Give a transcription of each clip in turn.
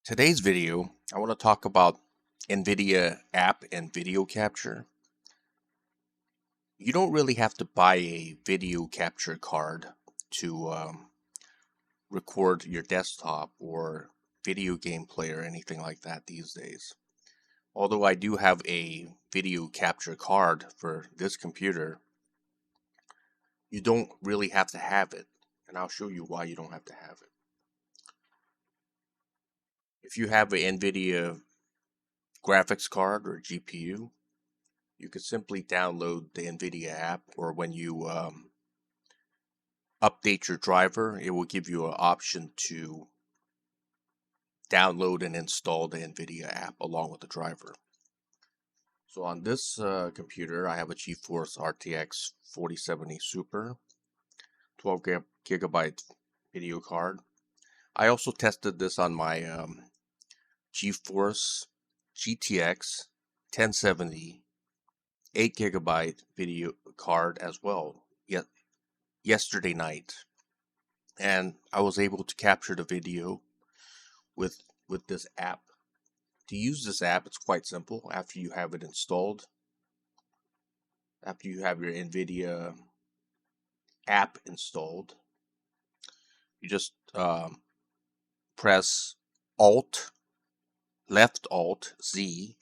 Today's video, I want to talk about Nvidia App and video capture. You don't really have to buy a video capture card to record your desktop or video game player or anything like that these days. Although I do have a video capture card for this computer, you don't really have to have it, and I'll show you why you don't have to have it. If you have an Nvidia graphics card or GPU, you could simply download the Nvidia app, or when you update your driver, it will give you an option to download and install the Nvidia app along with the driver. So on this computer, I have a GeForce RTX 4070 Super 12 gigabyte video card. I also tested this on my GeForce GTX 1070 8 gigabyte video card as well yesterday night, and I was able to capture the video with this app. To use this app, it's quite simple. After you have it installed, after you have your Nvidia app installed, you just press left Alt Z,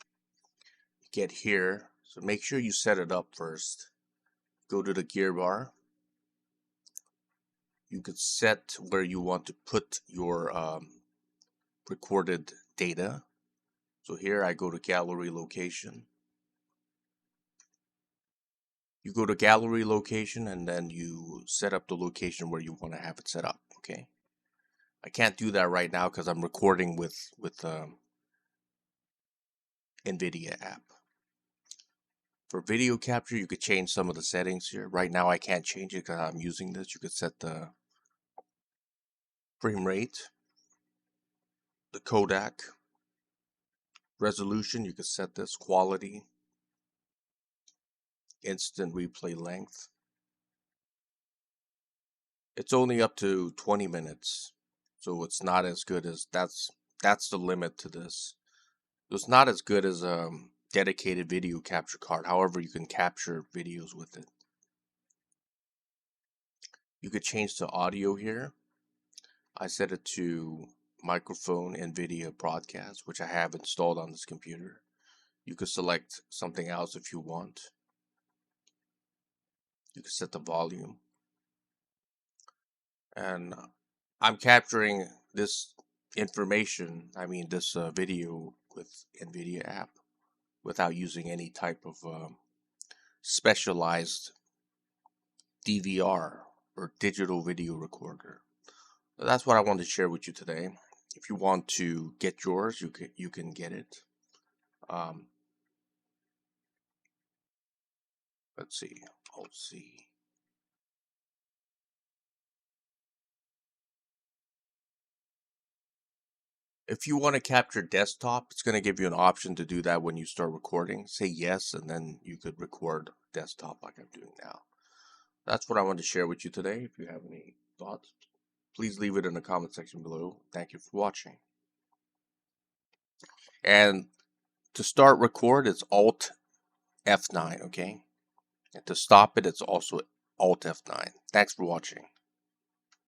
get here. So make sure you set it up first. Go to the gear bar. You could set where you want to put your recorded data. So here I go to gallery location. You go to gallery location and then you set up the location where you want to have it set up. Okay. I can't do that right now because I'm recording with Nvidia app. For video capture, you could change some of the settings here. Right now I can't change it because I'm using this. You could set the frame rate, the codec, resolution. You could set this, quality, instant replay length. It's only up to 20 minutes, so it's not as good as that's the limit to this. So it's not as good as dedicated video capture card. However, you can capture videos with it. You could change the audio here. I set it to microphone Nvidia broadcast, which I have installed on this computer. You could select something else if you want. You can set the volume. And I'm capturing this information, this video with Nvidia app without using any type of specialized DVR or digital video recorder. So that's what I wanted to share with you today. If you want to get yours, you can get it. Let's see. If you want to capture desktop, it's going to give you an option to do that when you start recording. Say yes, and then you could record desktop like I'm doing now. That's what I wanted to share with you today. If you have any thoughts, please leave it in the comment section below. Thank you for watching. And to start record, it's Alt F9, okay? And to stop it, it's also Alt F9. Thanks for watching.